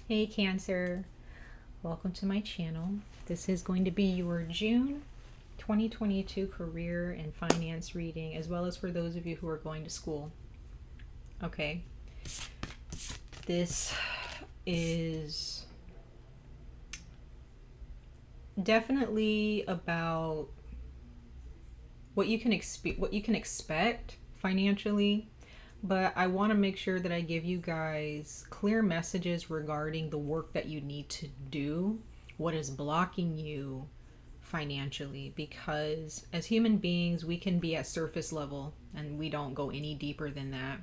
Hey Cancer, welcome to my channel. This is going to be your June 2022 career and finance reading, as well as for those of you who are going to school. Okay, this is definitely about what you can expect financially. But I want to make sure that I give you guys clear messages regarding the work that you need to do, what is blocking you financially, because as human beings, we can be at surface level and we don't go any deeper than that.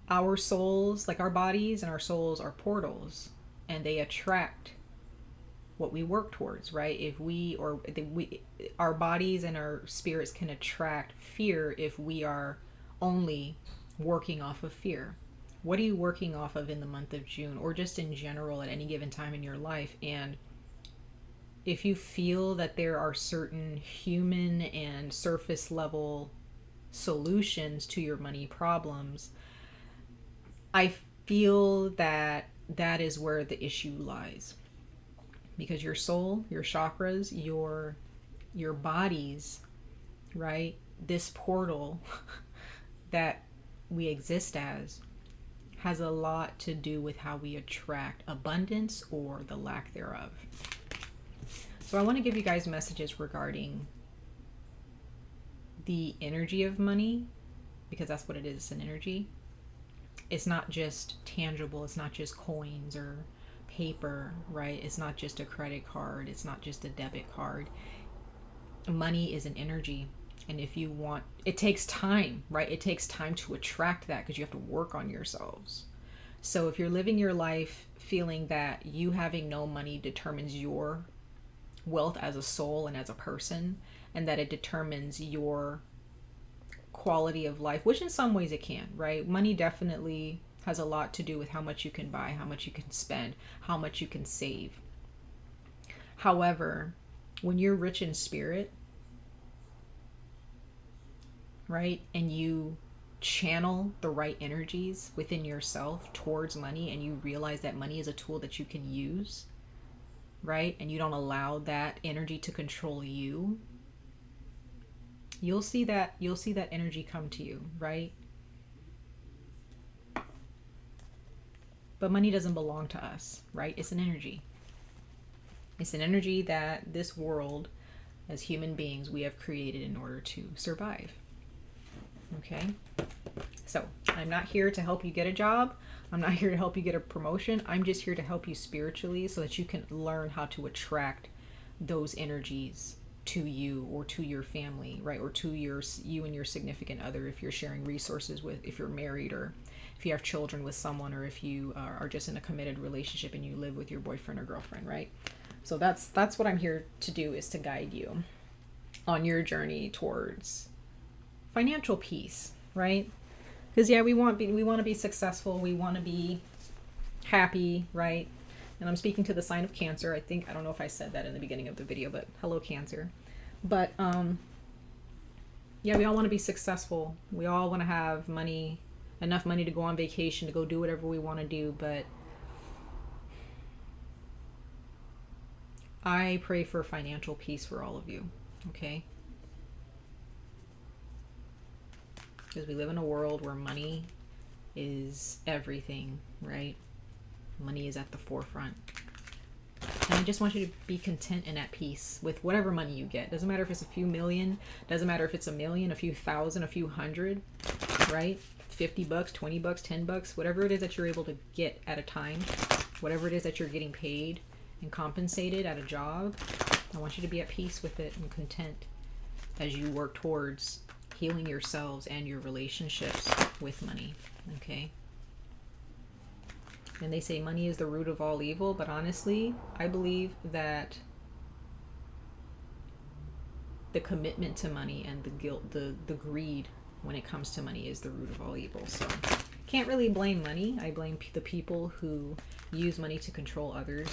Our souls, like our bodies and our souls, are portals, and they attract what we work towards, right? Our bodies and our spirits can attract fear if we are only working off of fear. What are you working off of in the month of June, or just in general at any given time in your life? And if you feel that there are certain human and surface level solutions to your money problems, I feel that that is where the issue lies. Because your soul, your chakras, your bodies, right? This portal that we exist as has a lot to do with how we attract abundance or the lack thereof. So I want to give you guys messages regarding the energy of money, because that's what it is. It's an energy. It's not just tangible. It's not just coins or paper, right? It's not just a credit card. It's not just a debit card. Money is an energy. And if you want, it takes time, right? It takes time to attract that, because you have to work on yourselves. So if you're living your life feeling that you having no money determines your wealth as a soul and as a person, and that it determines your quality of life, which in some ways it can, right? Money definitely has a lot to do with how much you can buy, how much you can spend, how much you can save. However, when you're rich in spirit, right, and you channel the right energies within yourself towards money, and you realize that money is a tool that you can use, right, and you don't allow that energy to control you, you'll see that energy come to you, right? But money doesn't belong to us, right? It's an energy. It's an energy that this world, as human beings, we have created in order to survive. Okay? So, I'm not here to help you get a job. I'm not here to help you get a promotion. I'm just here to help you spiritually so that you can learn how to attract those energies to you or to your family, right? Or to you and your significant other, if you're sharing resources with, if you're married, or if you have children with someone, or if you are just in a committed relationship and you live with your boyfriend or girlfriend, right? So that's what I'm here to do, is to guide you on your journey towards financial peace, right? Because we want to be successful, we want to be happy, right? And I'm speaking to the sign of Cancer. I don't know if I said that in the beginning of the video, but hello Cancer. But we all want to be successful. We all want to have money, enough money to go on vacation, to go do whatever we want to do. But I pray for financial peace for all of you, okay? Because we live in a world where money is everything, right? Money is at the forefront. And I just want you to be content and at peace with whatever money you get. Doesn't matter if it's a few million, doesn't matter if it's a million, a few thousand, a few hundred, right? $50, $20, $10, whatever it is that you're able to get at a time, whatever it is that you're getting paid and compensated at a job, I want you to be at peace with it and content as you work towards healing yourselves and your relationships with money, okay? And they say money is the root of all evil, but honestly, I believe that the commitment to money and the guilt, the greed when it comes to money is the root of all evil. So can't really blame money. I blame the people who use money to control others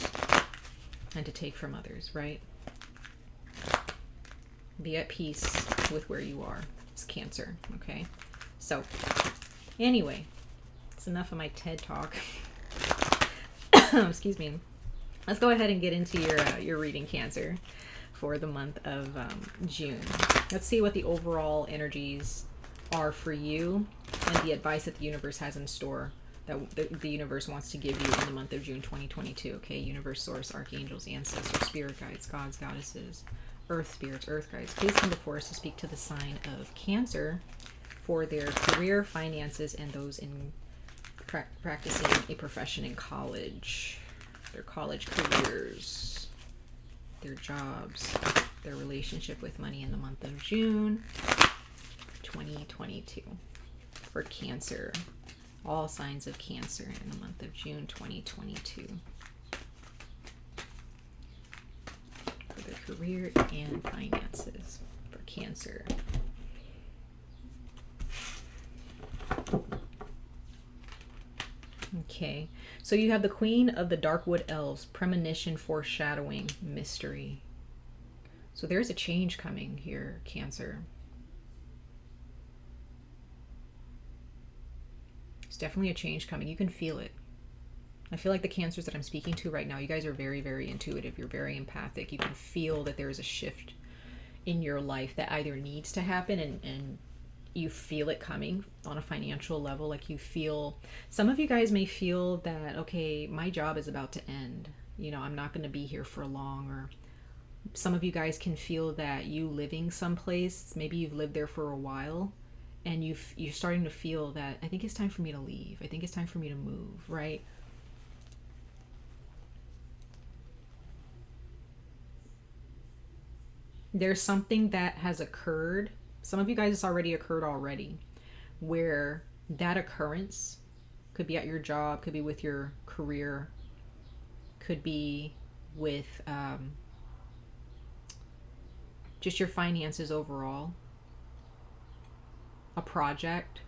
and to take from others, right? Be at peace with where you are. It's Cancer, okay? So anyway, that's enough of my TED talk. Excuse me. Let's go ahead and get into your reading, Cancer, for the month of June. Let's see what the overall energies are for you and the advice that the universe has in store, that the universe wants to give you in the month of June 2022. Okay, universe, source, archangels, ancestors, spirit guides, gods, goddesses, earth spirits, earth guides, please come before us to speak to the sign of Cancer for their career, finances, and those in practicing a profession in college, their college careers, their jobs, their relationship with money in the month of June 2022 for Cancer. All signs of Cancer in the month of June 2022 for their career and finances for Cancer. Okay, so you have the Queen of the Darkwood Elves, premonition, foreshadowing, mystery. So there's a change coming here, Cancer. There's definitely a change coming. You can feel it. I feel like the Cancers that I'm speaking to right now, you guys are very, very intuitive. You're very empathic. You can feel that there is a shift in your life that either needs to happen and you feel it coming on a financial level. Like you feel, some of you guys may feel that, okay, my job is about to end. You know, I'm not going to be here for long. Or some of you guys can feel that you living someplace, maybe you've lived there for a while, and you're starting to feel that I think it's time for me to leave. I think it's time for me to move, right? There's something that has occurred. Some of you guys, it's already occurred already, where that occurrence could be at your job, could be with your career, could be with just your finances overall, a project.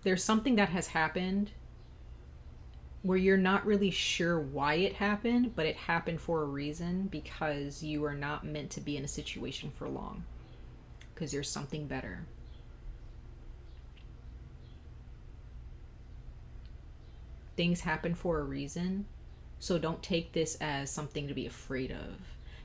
There's something that has happened where you're not really sure why it happened, but it happened for a reason, because you are not meant to be in a situation for long, because there's something better. Things happen for a reason, so don't take this as something to be afraid of.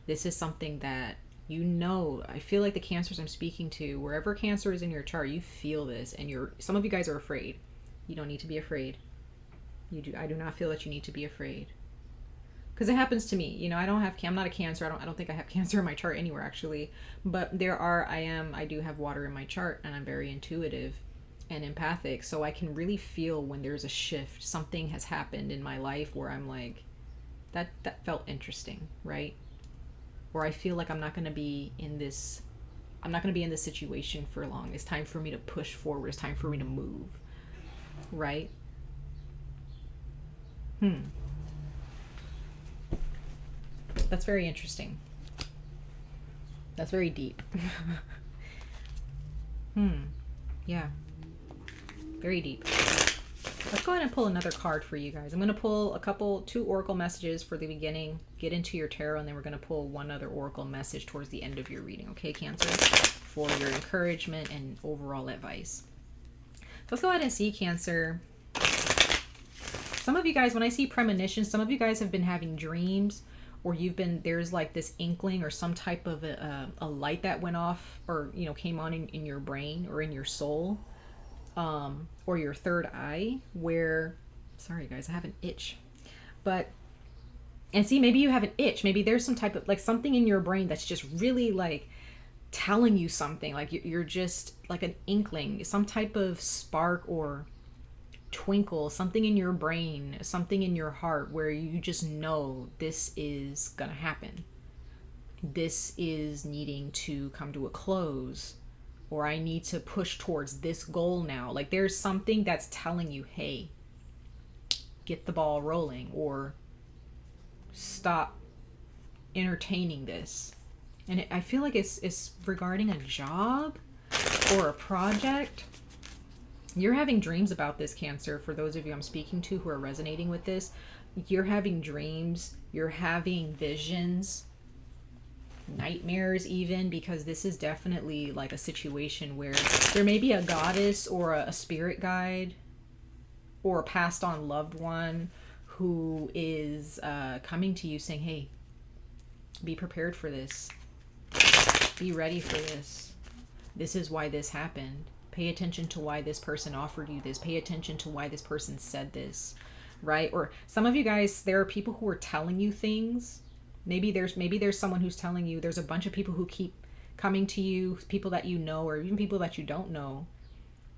This is something that, you know, I feel like the Cancers I'm speaking to, wherever Cancer is in your chart, you feel this, and some of you guys are afraid. You don't need to be afraid. I do not feel that you need to be afraid, because it happens to me. You know, I'm not a Cancer. I don't think I have Cancer in my chart anywhere, actually, but I do have water in my chart, and I'm very intuitive and empathic, so I can really feel when there's a shift. Something has happened in my life where I'm like, that felt interesting, right? Or I feel like I'm not going to be in this situation for long. It's time for me to push forward. It's time for me to move, right? That's very interesting. That's very deep. Yeah. Very deep. Let's go ahead and pull another card for you guys. I'm going to pull two oracle messages for the beginning, get into your tarot, and then we're going to pull one other oracle message towards the end of your reading. Okay, Cancer? For your encouragement and overall advice. Let's go ahead and see, Cancer. Some of you guys, when I see premonition, some of you guys have been having dreams, or there's like this inkling or some type of a light that went off, or, you know, came on in your brain or in your soul, or your third eye, where, sorry guys, I have an itch, and see, maybe you have an itch. Maybe there's some type of, like, something in your brain that's just really like telling you something, like you're just like an inkling, some type of spark or twinkle, something in your brain, something in your heart, where you just know this is gonna happen. This is needing to come to a close, or I need to push towards this goal now. Like there's something that's telling you, hey, get the ball rolling, or stop entertaining this. And I feel like it's regarding a job or a project. You're having dreams about this, Cancer. For those of you I'm speaking to who are resonating with this, you're having dreams, you're having visions, nightmares even, because this is definitely like a situation where there may be a goddess or a spirit guide or a passed on loved one who is coming to you saying, hey, be prepared for this. Be ready for this. This is why this happened. Pay attention to why this person offered you this. Pay attention to why this person said this, right? Or some of you guys, there are people who are telling you things. Maybe there's someone who's telling you. There's a bunch of people who keep coming to you, people that you know, or even people that you don't know,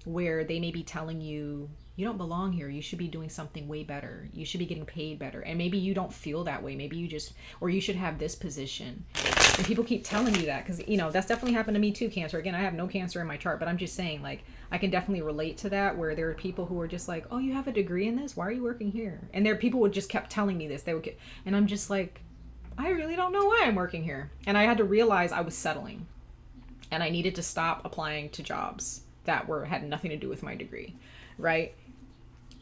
where they may be telling you, you don't belong here. You should be doing something way better. You should be getting paid better. And maybe you don't feel that way. Maybe you just, or you should have this position. And people keep telling you that because, you know, that's definitely happened to me too, Cancer. Again, I have no Cancer in my chart, but I'm just saying, like, I can definitely relate to that, where there are people who are just like, oh, you have a degree in this? Why are you working here? And there are people who just kept telling me this. They would get, and I'm just like, I really don't know why I'm working here. And I had to realize I was settling, and I needed to stop applying to jobs that had nothing to do with my degree, right?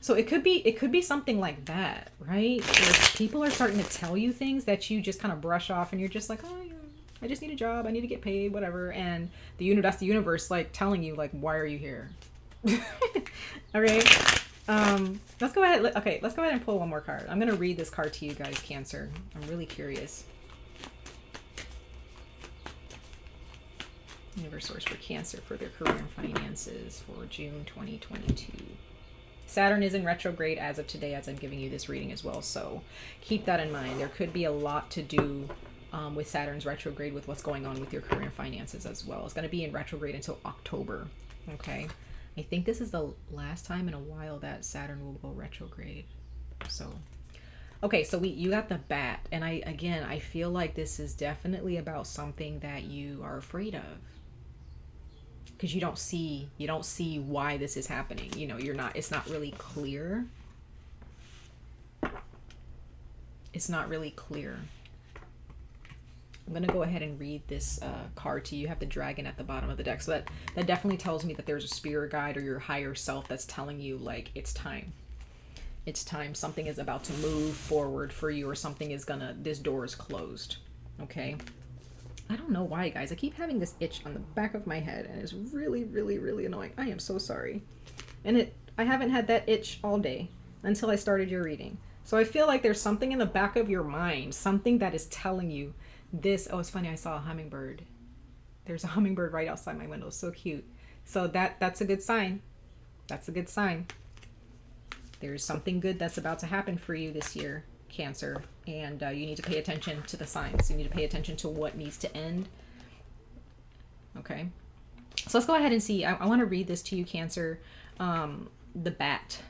So it could be something like that, right? Where people are starting to tell you things that you just kind of brush off, and you're just like, oh, yeah, I just need a job, I need to get paid, whatever. And that's the universe like telling you, like, why are you here? All right. Let's go ahead. Okay, let's go ahead and pull one more card. I'm gonna read this card to you guys, Cancer. I'm really curious. Universe source for Cancer for their career and finances for June 2022. Saturn is in retrograde as of today, as I'm giving you this reading as well. So keep that in mind. There could be a lot to do with Saturn's retrograde with what's going on with your career and finances as well. It's going to be in retrograde until October. Okay. I think this is the last time in a while that Saturn will go retrograde. So, okay. So you got the bat. And I feel like this is definitely about something that you are afraid of. Because you don't see why this is happening. You know, it's not really clear. It's not really clear. I'm going to go ahead and read this card to you. You have the dragon at the bottom of the deck. So that definitely tells me that there's a spirit guide or your higher self that's telling you, like, it's time. It's time. Something is about to move forward for you, or this door is closed. Okay. I don't know why, guys. I keep having this itch on the back of my head, and it's really, really, really annoying. I am so sorry. And I haven't had that itch all day until I started your reading. So I feel like there's something in the back of your mind, something that is telling you this. Oh, it's funny. I saw a hummingbird. There's a hummingbird right outside my window. So cute. So that's a good sign. That's a good sign. There's something good that's about to happen for you this year, Cancer, and you need to pay attention to the signs. You need to pay attention to what needs to end. Okay, so let's go ahead and see. I want to read this to you, Cancer. The bat.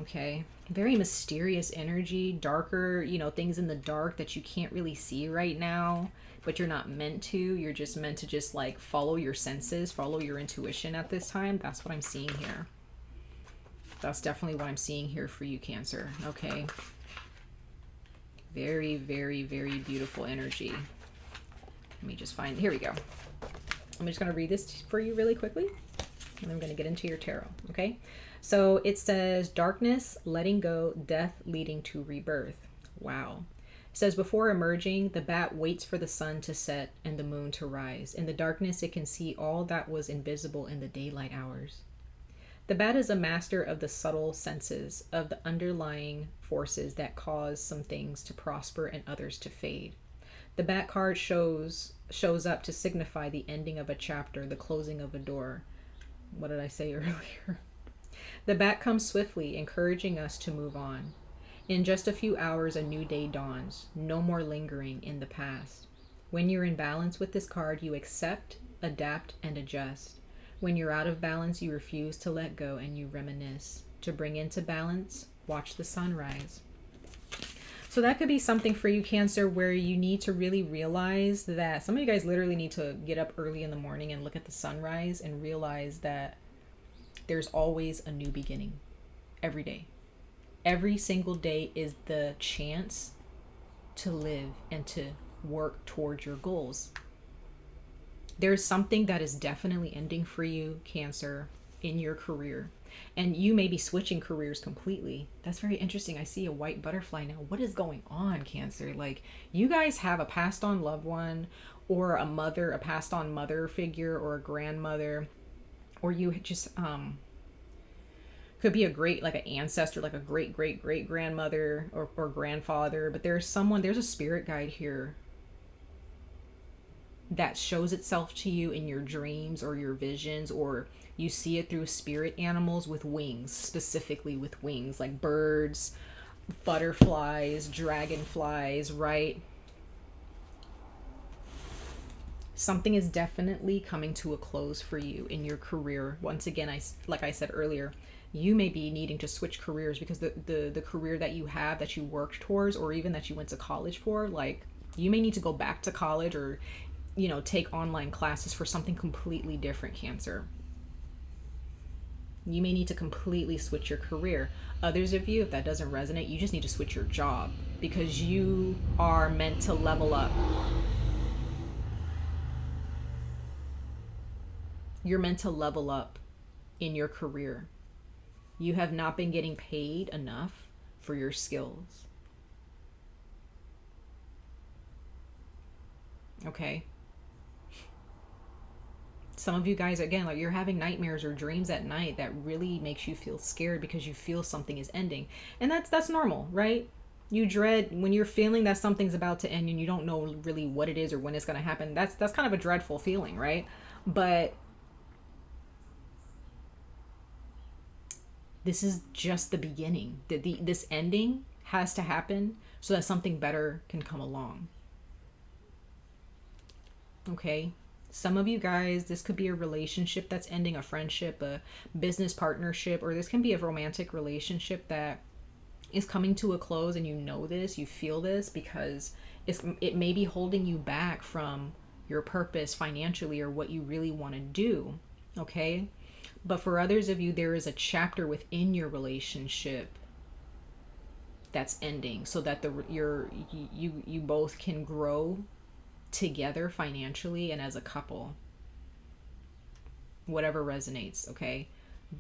Okay, very mysterious energy, darker, you know, things in the dark that you can't really see right now, but you're not meant to. You're just meant to just like follow your senses, follow your intuition at this time. That's what I'm seeing here. That's definitely what I'm seeing here for you, Cancer. Okay. Very, very, very beautiful energy. Let me just find, here we go. I'm just going to read this for you really quickly, and I'm going to get into your tarot. Okay. So it says darkness, letting go, death leading to rebirth. Wow. It says before emerging, the bat waits for the sun to set and the moon to rise. In the darkness, it can see all that was invisible in the daylight hours. The bat is a master of the subtle senses, of the underlying forces that cause some things to prosper and others to fade. The bat card shows up to signify the ending of a chapter, the closing of a door. What did I say earlier? The bat comes swiftly, encouraging us to move on. In just a few hours, a new day dawns. No more lingering in the past. When you're in balance with this card, you accept, adapt, and adjust. When you're out of balance, you refuse to let go and you reminisce. To bring into balance, watch the sunrise. So that could be something for you, Cancer, where you need to really realize that some of you guys literally need to get up early in the morning and look at the sunrise and realize that there's always a new beginning every day. Every single day is the chance to live and to work towards your goals. There's something that is definitely ending for you, Cancer, in your career. And you may be switching careers completely. That's very interesting. I see a white butterfly now. What is going on, Cancer? Like, you guys have a passed on loved one, or a mother, a passed on mother figure, or a grandmother, or you just Could be a great, like an ancestor, like a great great great grandmother or grandfather. But there's someone, there's a spirit guide here that shows itself to you in your dreams or your visions, or you see it through spirit animals with wings, specifically with wings, like birds, butterflies, dragonflies, right? Something is definitely coming to a close for you in your career. Once again, like I said earlier, you may be needing to switch careers because the career that you have, that you worked towards, or even that you went to college for, like you may need to go back to college or, you know, take online classes for something completely different, Cancer. You may need to completely switch your career. Others of you, if that doesn't resonate, you just need to switch your job because you are meant to level up. You're meant to level up in your career. You have not been getting paid enough for your skills. Okay? Some of you guys, again, like you're having nightmares or dreams at night that really makes you feel scared because you feel something is ending. And that's normal, right? You dread when you're feeling that something's about to end and you don't know really what it is or when it's going to happen. That's kind of a dreadful feeling, right? But this is just the beginning. This ending has to happen so that something better can come along. Okay? Some of you guys, this could be a relationship that's ending, a friendship, a business partnership, or this can be a romantic relationship that is coming to a close, and you know this, you feel this, because it may be holding you back from your purpose financially or what you really want to do. Okay? But for others of you, there is a chapter within your relationship that's ending so that you both can grow together financially and as a couple. Whatever resonates, okay?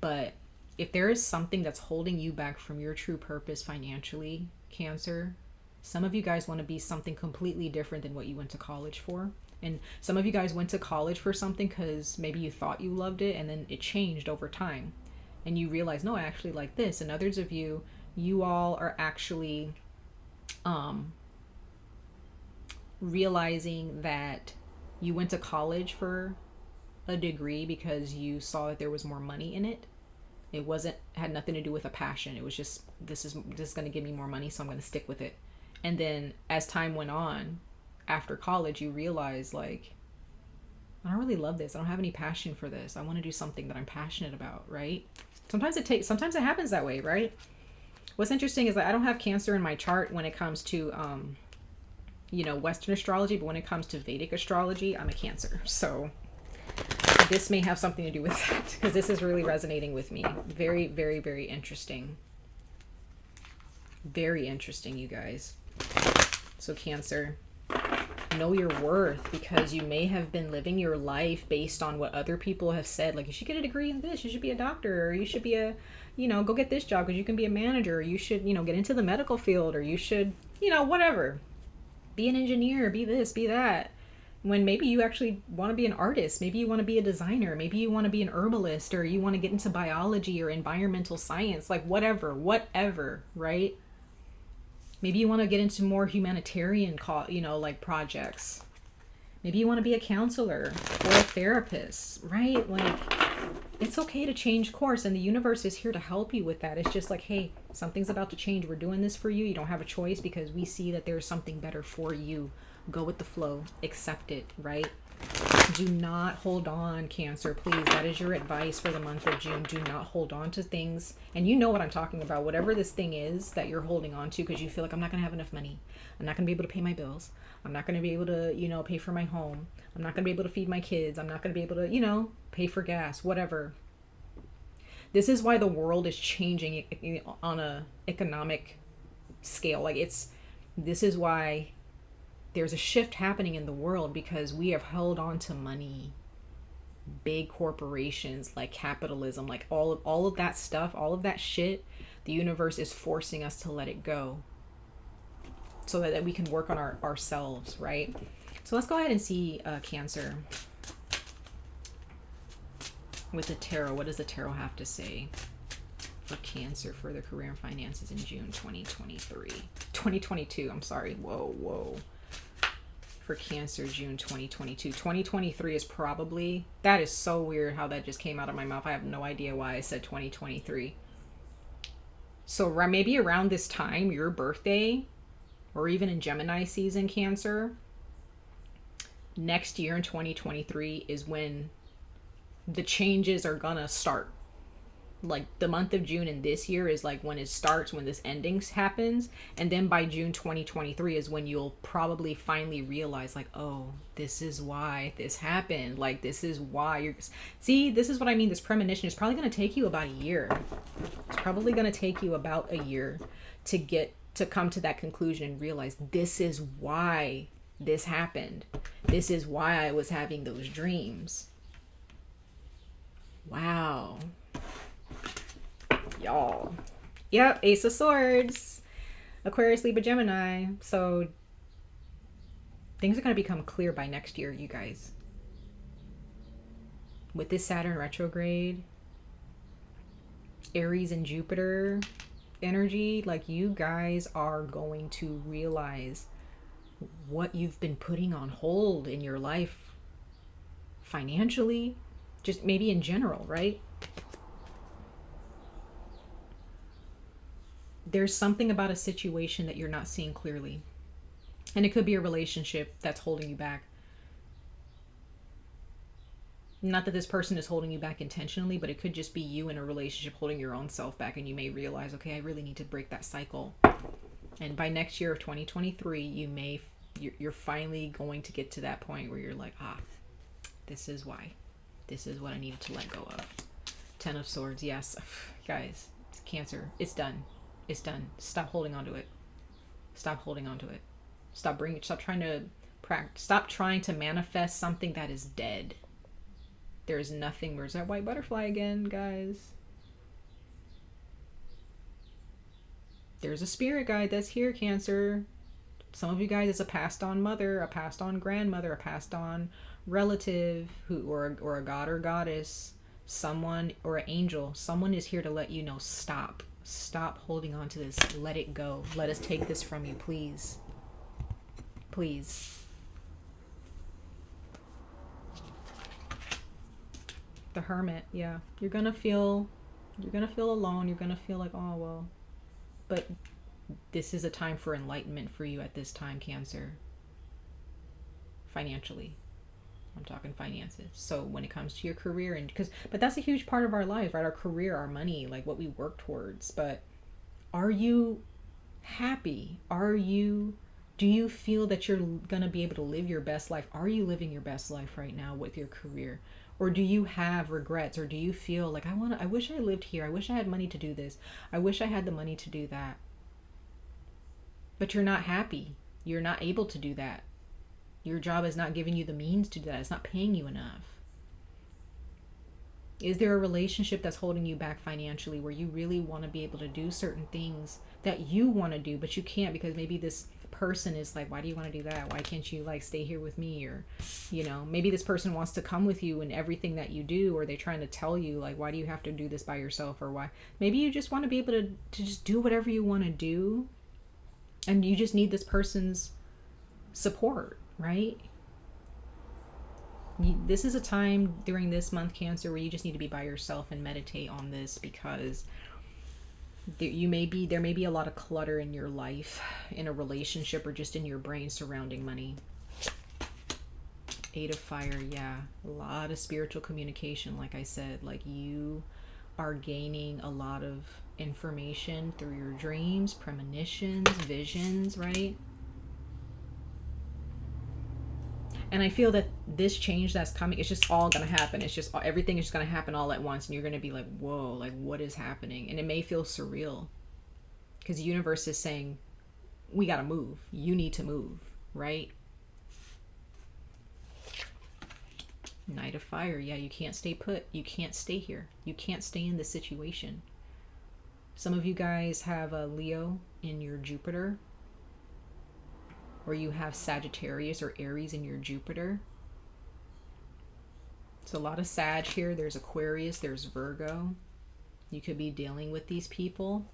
But if there is something that's holding you back from your true purpose financially, Cancer, some of you guys want to be something completely different than what you went to college for. And some of you guys went to college for something because maybe you thought you loved it and then it changed over time. And you realize, no, I actually like this. And others of you, you all are actually realizing that you went to college for a degree because you saw that there was more money in it. It had nothing to do with a passion. It was just, this is going to give me more money, so I'm going to stick with it. And then as time went on, after college, you realize, like, I don't really love this. I don't have any passion for this. I want to do something that I'm passionate about, right? Sometimes it happens that way, right? What's interesting is that I don't have Cancer in my chart when it comes to Western astrology, but when it comes to Vedic astrology, I'm a Cancer. So this may have something to do with that because this is really resonating with me. Very, very, very interesting. Very interesting, you guys. So Cancer, know your worth, because you may have been living your life based on what other people have said. Like, you should get a degree in this, you should be a doctor, or you should be go get this job because you can be a manager, or you should, get into the medical field, or you should, whatever. Be an engineer, be this, be that. When maybe you actually want to be an artist, maybe you want to be a designer, maybe you want to be an herbalist, or you want to get into biology or environmental science, like whatever, right? Maybe you want to get into more humanitarian, projects. Maybe you want to be a counselor or a therapist, right? Like, it's okay to change course, and the universe is here to help you with that. It's just like, hey, something's about to change. We're doing this for you. You don't have a choice because we see that there's something better for you. Go with the flow. Accept it, right? Do not hold on, Cancer, please. That is your advice for the month of June. Do not hold on to things. And you know what I'm talking about. Whatever this thing is that you're holding on to because you feel like, I'm not going to have enough money. I'm not going to be able to pay my bills. I'm not going to be able to, pay for my home. I'm not going to be able to feed my kids. I'm not going to be able to, pay for gas, whatever. This is why the world is changing on a economic scale. This is why there's a shift happening in the world, because we have held on to money, big corporations, like capitalism, like all of that stuff, all of that shit. The universe is forcing us to let it go so that we can work on ourselves, right? So let's go ahead and see Cancer with the tarot. What does the tarot have to say for Cancer for their career and finances in June 2022. I'm sorry. Whoa. For Cancer, June 2022. 2023 is probably, that is so weird how that just came out of my mouth. I have no idea why I said 2023. So maybe around this time, your birthday, or even in Gemini season, Cancer, next year in 2023 is when the changes are gonna start. Like the month of June in this year is like when it starts, when this ending happens. And then by June 2023 is when you'll probably finally realize like, oh, this is why this happened. Like, this is why you're, see, this is what I mean. This premonition is probably going to take you about a year. It's probably going to take you about a year to get to come to that conclusion and realize this is why this happened. This is why I was having those dreams. Wow. Y'all. Yep, Ace of Swords. Aquarius, Libra, Gemini. So things are going to become clear by next year, you guys. With this Saturn retrograde, Aries and Jupiter energy, like, you guys are going to realize what you've been putting on hold in your life financially, just maybe in general, right? There's something about a situation that you're not seeing clearly. And it could be a relationship that's holding you back. Not that this person is holding you back intentionally, but it could just be you in a relationship holding your own self back, and you may realize, okay, I really need to break that cycle. And by next year of 2023, you're finally going to get to that point where you're like, this is why. This is what I needed to let go of. 10 of Swords, yes. Guys, it's Cancer. It's done. It's done. Stop holding on to it. Stop holding on to it. Stop trying to manifest something that is dead. There's nothing. Where's that white butterfly again, guys? There's a spirit guide that's here, Cancer. Some of you guys, it's a passed on mother, a passed on grandmother, a passed on relative, or a god or goddess, someone, or an angel. Someone is here to let you know, stop holding on to this. Let it go. Let us take this from you, please. Please. The Hermit, yeah. You're gonna feel alone. You're gonna feel like, oh well. But this is a time for enlightenment for you at this time, Cancer. Financially. I'm talking finances. So when it comes to your career, but that's a huge part of our lives, right? Our career, our money, like what we work towards. But are you happy? Do you feel that you're going to be able to live your best life? Are you living your best life right now with your career? Or do you have regrets? Or do you feel like, I wish I lived here. I wish I had money to do this. I wish I had the money to do that. But you're not happy. You're not able to do that. Your job is not giving you the means to do that. It's not paying you enough. Is there a relationship that's holding you back financially, where you really want to be able to do certain things that you want to do, but you can't because maybe this person is like, why do you want to do that? Why can't you like stay here with me? Or, maybe this person wants to come with you in everything that you do, or they're trying to tell you like, why do you have to do this by yourself? Or why? Maybe you just want to be able to just do whatever you want to do, and you just need this person's support. Right? This is a time during this month, Cancer, where you just need to be by yourself and meditate on this, because there may be a lot of clutter in your life, in a relationship, or just in your brain surrounding money. 8 of Fire, yeah. A lot of spiritual communication, like I said. Like, you are gaining a lot of information through your dreams, premonitions, visions, right? And I feel that this change that's coming, it's just all going to happen. It's just, everything is just going to happen all at once. And you're going to be like, whoa, like what is happening? And it may feel surreal, because the universe is saying, we got to move. You need to move, right? Knight of Fire. Yeah, you can't stay put. You can't stay here. You can't stay in this situation. Some of you guys have a Leo in your Jupiter, or you have Sagittarius or Aries in your Jupiter. It's a lot of Sag here. There's Aquarius, there's Virgo. You could be dealing with these people.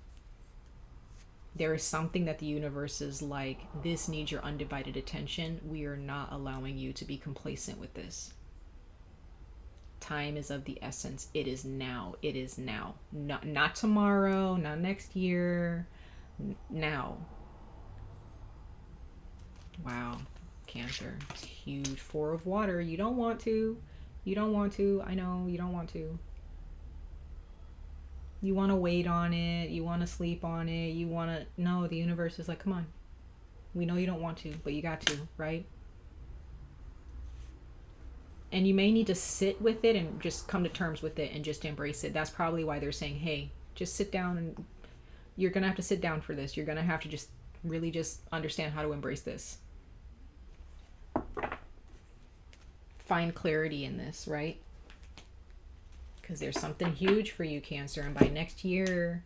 There is something that the universe is like, this needs your undivided attention. We are not allowing you to be complacent with this. Time is of the essence. It is now. It is now. Not tomorrow, not next year. Now. Wow. Cancer. It's huge. 4 of water. You don't want to. You don't want to. I know you don't want to. You want to wait on it. You want to sleep on it. You want to... No, the universe is like, come on. We know you don't want to, but you got to, right? And you may need to sit with it and just come to terms with it and just embrace it. That's probably why they're saying, hey, just sit down, and you're going to have to sit down for this. You're going to have to just really just understand how to embrace this. Find clarity in this, right? Because there's something huge for you, Cancer. And by next year,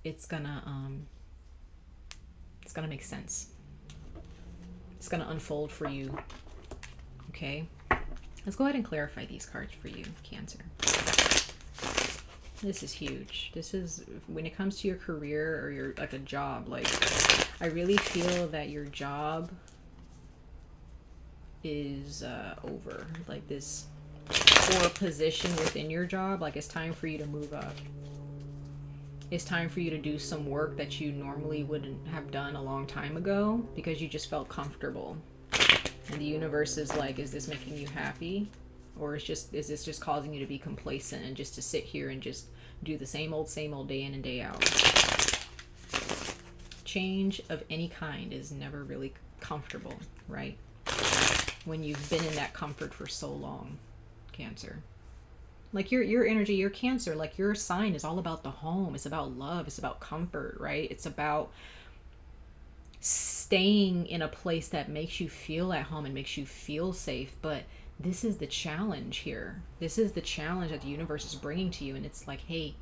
it's gonna make sense. It's gonna unfold for you. Okay, let's go ahead and clarify these cards for you, Cancer. This is huge. This is when it comes to your career or your like a job. Like, I really feel that your job is over. Like this poor position within your job. Like, it's time for you to move up. It's time for you to do some work that you normally wouldn't have done a long time ago because you just felt comfortable. And the universe is like, is this making you happy? Or is this just causing you to be complacent and just to sit here and just do the same old day in and day out? Change of any kind is never really comfortable, right? When you've been in that comfort for so long, Cancer. Like your energy, your Cancer, like your sign is all about the home. It's about love. It's about comfort, right? It's about staying in a place that makes you feel at home and makes you feel safe. But this is the challenge here. This is the challenge that the universe is bringing to you. And it's like, hey,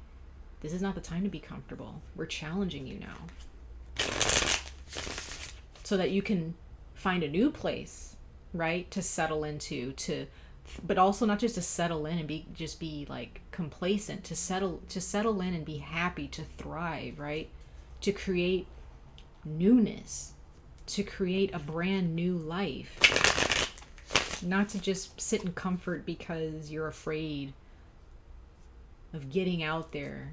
this is not the time to be comfortable. We're challenging you now. So that you can find a new place, right? To settle into, but also not just to settle in and be like complacent, to settle in and be happy, to thrive, right? To create newness, to create a brand new life. Not to just sit in comfort because you're afraid of getting out there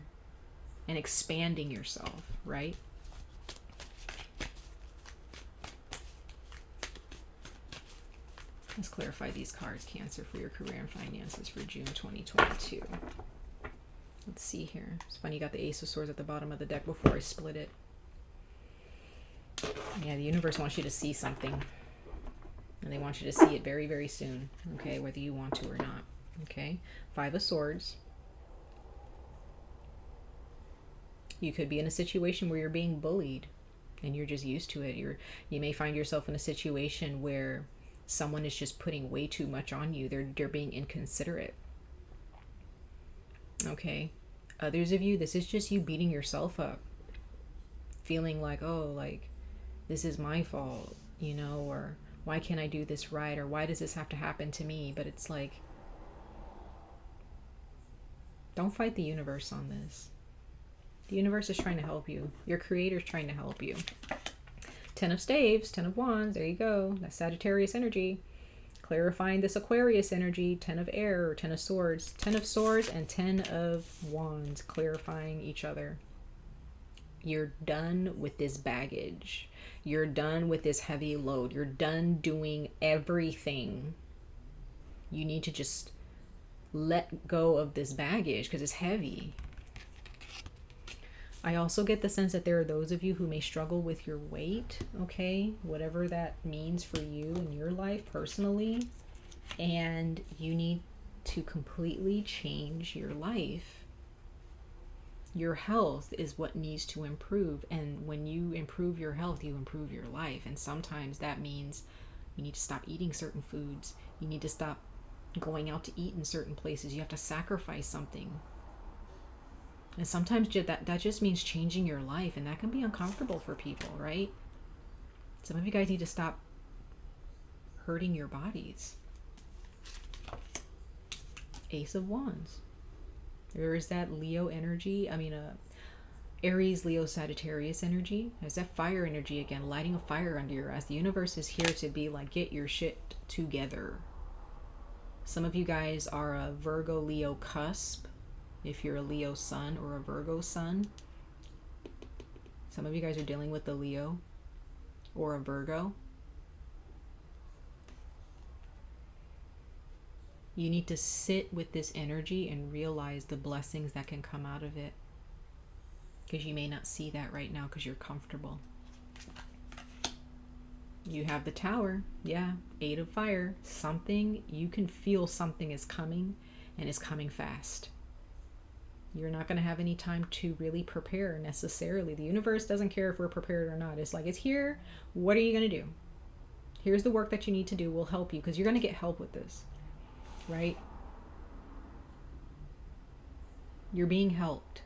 and expanding yourself, right? Let's clarify these cards, Cancer, for your career and finances for June 2022. Let's see here. It's funny you got the Ace of Swords at the bottom of the deck before I split it. Yeah, the universe wants you to see something. And they want you to see it very, very soon. Okay, whether you want to or not. Okay, 5 of Swords. You could be in a situation where you're being bullied and you're just used to it. You may find yourself in a situation where someone is just putting way too much on you. They're being inconsiderate. Okay. Others of you, this is just you beating yourself up. Feeling like, oh, like, this is my fault, you know, or why can't I do this right? Or why does this have to happen to me? But it's like, don't fight the universe on this. The universe is trying to help you. Your creator is trying to help you. 10 of Staves, 10 of Wands, there you go. That's Sagittarius energy. Clarifying this Aquarius energy, 10 of Air, or 10 of Swords. 10 of Swords and 10 of Wands, clarifying each other. You're done with this baggage. You're done with this heavy load. You're done doing everything. You need to just let go of this baggage because it's heavy. I also get the sense that there are those of you who may struggle with your weight, okay? Whatever that means for you in your life personally. And you need to completely change your life. Your health is what needs to improve. And when you improve your health, you improve your life. And sometimes that means you need to stop eating certain foods. You need to stop going out to eat in certain places. You have to sacrifice something. And sometimes that just means changing your life, and that can be uncomfortable for people, right? Some of you guys need to stop hurting your bodies. Ace of Wands. There is that Leo energy. Aries, Leo, Sagittarius energy. There's that fire energy again, lighting a fire under your eyes. The universe is here to be like, get your shit together. Some of you guys are a Virgo, Leo cusp. If you're a Leo sun or a Virgo sun. Some of you guys are dealing with a Leo or a Virgo. You need to sit with this energy and realize the blessings that can come out of it. Because you may not see that right now because you're comfortable. You have the Tower. Yeah, 8 of Fire. Something, you can feel something is coming, and it's coming fast. You're not going to have any time to really prepare necessarily. The universe doesn't care if we're prepared or not. It's like, it's here. What are you going to do? Here's the work that you need to do. We'll help you because you're going to get help with this, right? You're being helped.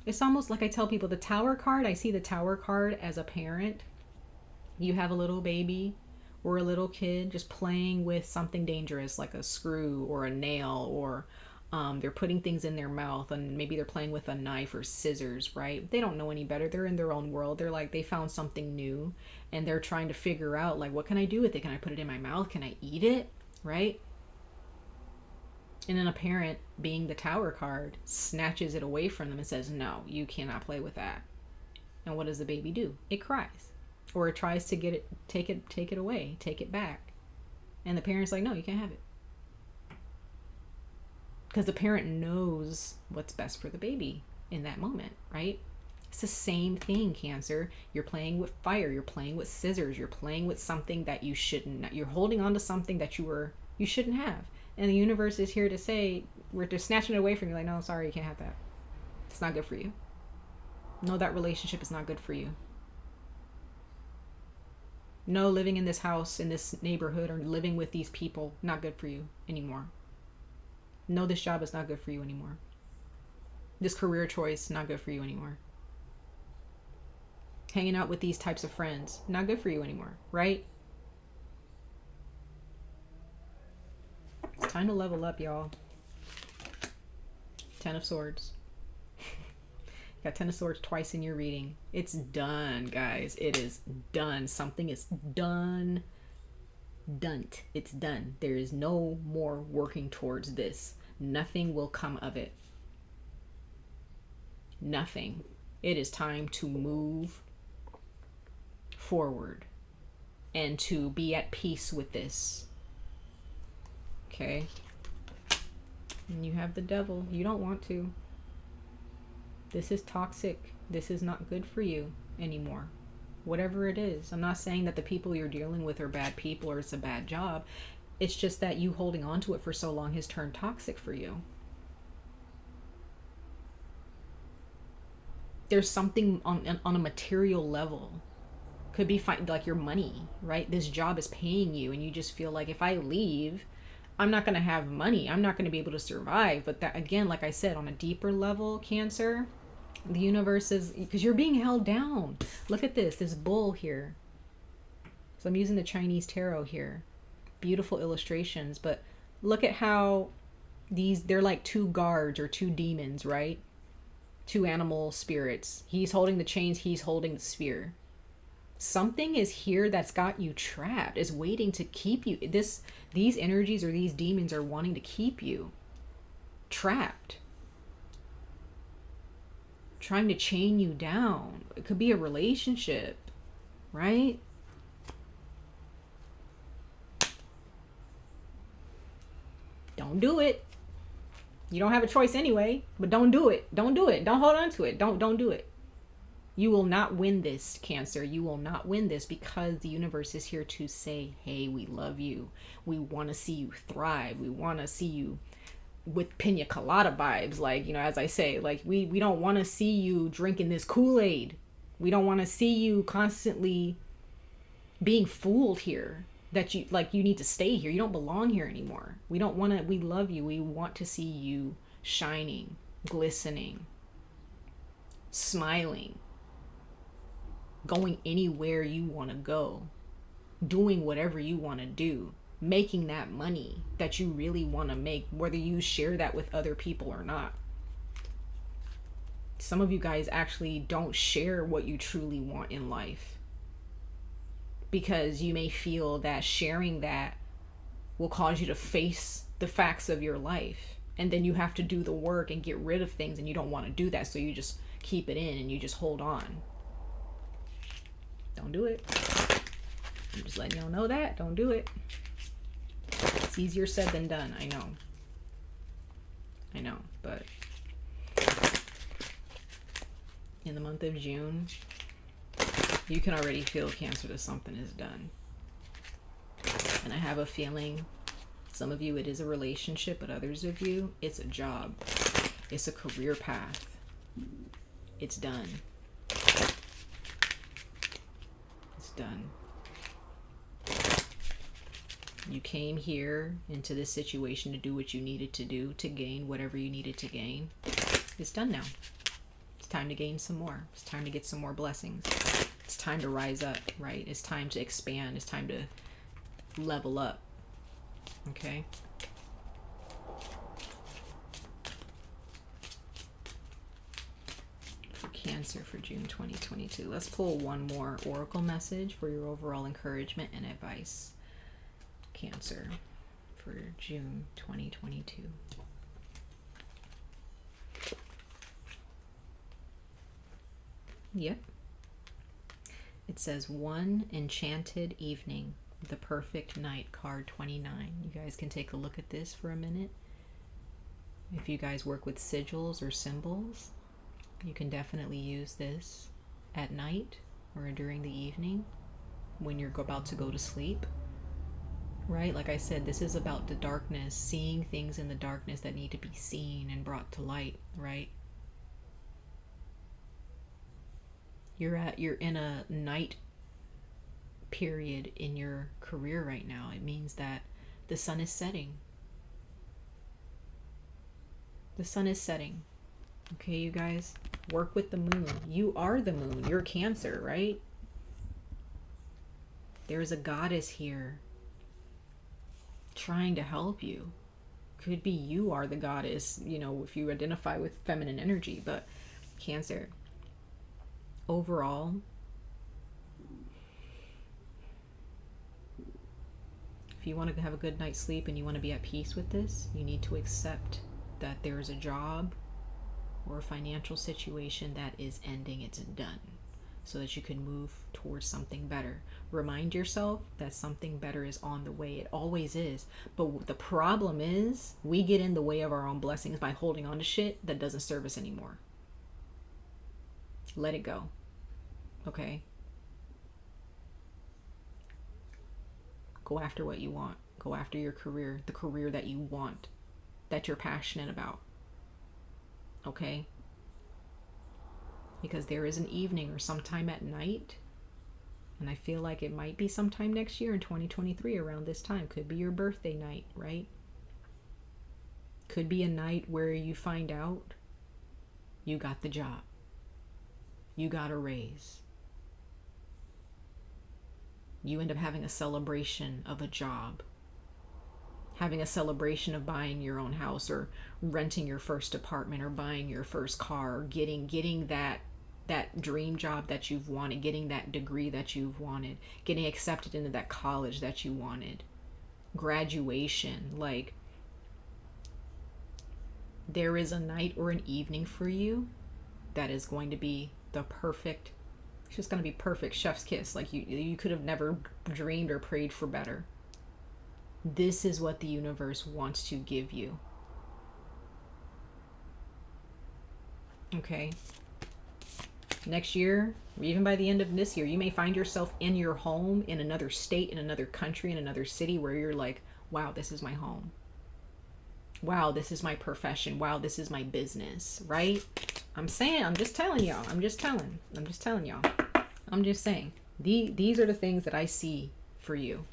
It's almost like I tell people the Tower card, I see the Tower card as a parent. You have a little baby or a little kid just playing with something dangerous like a screw or a nail, or they're putting things in their mouth, and maybe they're playing with a knife or scissors, right? They don't know any better. They're in their own world. They're like, they found something new and they're trying to figure out like, what can I do with it? Can I put it in my mouth? Can I eat it? Right? And then a parent, being the Tower card, snatches it away from them and says, no, you cannot play with that. And what does the baby do? It cries. Or it tries to get it, take it away, take it back. And the parent's like, no, you can't have it. Because the parent knows what's best for the baby in that moment, right? It's the same thing, Cancer. You're playing with fire, you're playing with scissors, you're playing with something that you shouldn't, you're holding on to something that you shouldn't have. And the universe is here to say, we're just snatching it away from you. Like, no, sorry, you can't have that. It's not good for you. No, that relationship is not good for you. No, living in this house, in this neighborhood, or living with these people, not good for you anymore. No, this job is not good for you anymore. This career choice, not good for you anymore. Hanging out with these types of friends, not good for you anymore, right? It's time to level up, y'all. 10 of Swords. Got 10 of Swords twice in your reading. It's done, guys. It is done. Something is done. It's done. There is no more working towards this. Nothing will come of it. Nothing. It is time to move forward and to be at peace with this. Okay. And you have the Devil. You don't want to. This is toxic. This is not good for you anymore. Whatever it is. I'm not saying that the people you're dealing with are bad people or it's a bad job. It's just that you holding on to it for so long has turned toxic for you. There's something on a material level. Could be like your money, right? This job is paying you and you just feel like, if I leave, I'm not going to have money. I'm not going to be able to survive. But that, again, like I said, on a deeper level, Cancer, the universe is, because you're being held down. Look at this bull here. So I'm using the Chinese tarot here. Beautiful illustrations, but look at how they're like two guards or two demons, right? Two animal spirits. He's holding the chains, he's holding the spear. Something is here that's got you trapped, is waiting to keep you. These energies or these demons are wanting to keep you trapped. Trying to chain you down. It could be a relationship, right? Don't do it. You don't have a choice anyway, but don't do it. Don't do it. Don't hold on to it. Don't do it. You will not win this, Cancer. You will not win this, because the universe is here to say, hey, we love you. We want to see you thrive. We want to see you with pina colada vibes. Like, you know, as I say, like, we don't want to see you drinking this Kool-Aid. We don't want to see you constantly being fooled here. That you need to stay here. You don't belong here anymore. We don't want to, we love you. We want to see you shining, glistening, smiling, going anywhere you want to go, doing whatever you want to do, making that money that you really want to make, whether you share that with other people or not. Some of you guys actually don't share what you truly want in life because you may feel that sharing that will cause you to face the facts of your life, and then you have to do the work and get rid of things, and you don't want to do that, so you just keep it in and you just hold on. Don't do it. I'm just letting y'all know that. Don't do it. It's easier said than done. I know, but in the month of June, you can already feel, Cancer, that something is done. And I have a feeling some of you, it is a relationship, but others of you, it's a job. It's a career path. It's done. It's done. You came here into this situation to do what you needed to do, to gain whatever you needed to gain. It's done now. It's time to gain some more. It's time to get some more blessings. It's time to rise up, right? It's time to expand. It's time to level up. Okay? For Cancer for June 2022. Let's pull one more oracle message for your overall encouragement and advice. Cancer for June 2022. Yep. It says one enchanted evening, the perfect night, card 29. You guys can take a look at this for a minute. If you guys work with sigils or symbols, you can definitely use this at night or during the evening when you're about to go to sleep. Right? Like I said, this is about the darkness, seeing things in the darkness that need to be seen and brought to light, right? You're in a night period in your career right now. It means that the sun is setting. The sun is setting. Okay, you guys, work with the moon. You are the moon. You're Cancer, right? There's a goddess here trying to help you. Could be you are the goddess, you know, if you identify with feminine energy. But Cancer, overall, if you want to have a good night's sleep and you want to be at peace with this, you need to accept that there is a job or a financial situation that is ending. It's done, so that you can move towards something better. Remind yourself that something better is on the way. It always is. But the problem is we get in the way of our own blessings by holding on to shit that doesn't serve us anymore. Let it go. Okay? Go after what you want. Go after your career, the career that you want, that you're passionate about. Okay? Because there is an evening or sometime at night, and I feel like it might be sometime next year in 2023 around this time. Could be your birthday night, right? Could be a night where you find out you got the job. You got a raise. You end up having a celebration of a job. Having a celebration of buying your own house, or renting your first apartment, or buying your first car, or getting that dream job that you've wanted, getting that degree that you've wanted, getting accepted into that college that you wanted, graduation. Like, there is a night or an evening for you that is going to be the perfect, it's just going to be perfect, chef's kiss. Like you could have never dreamed or prayed for better. This is what the universe wants to give you. Okay? Next year, or even by the end of this year, you may find yourself in your home, in another state, in another country, in another city, where you're like, wow, this is my home. Wow, this is my profession. Wow, this is my business, right? I'm just telling y'all. I'm just telling y'all. I'm just saying. These are the things that I see for you.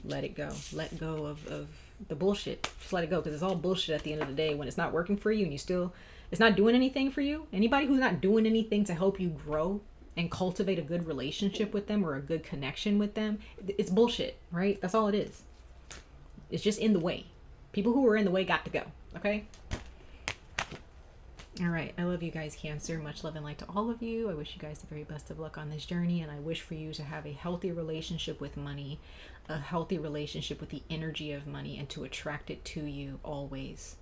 Let it go. Let go of the bullshit. Just let it go, because it's all bullshit at the end of the day when it's not working for you and it's not doing anything for you. Anybody who's not doing anything to help you grow and cultivate a good relationship with them or a good connection with them, it's bullshit, right? That's all it is. It's just in the way. People who are in the way got to go, okay? All right. I love you guys, Cancer. Much love and light to all of you. I wish you guys the very best of luck on this journey, and I wish for you to have a healthy relationship with money, a healthy relationship with the energy of money, and to attract it to you always.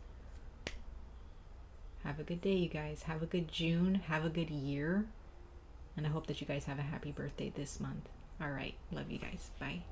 Have a good day, you guys. Have a good June. Have a good year. And I hope that you guys have a happy birthday this month. All right. Love you guys. Bye.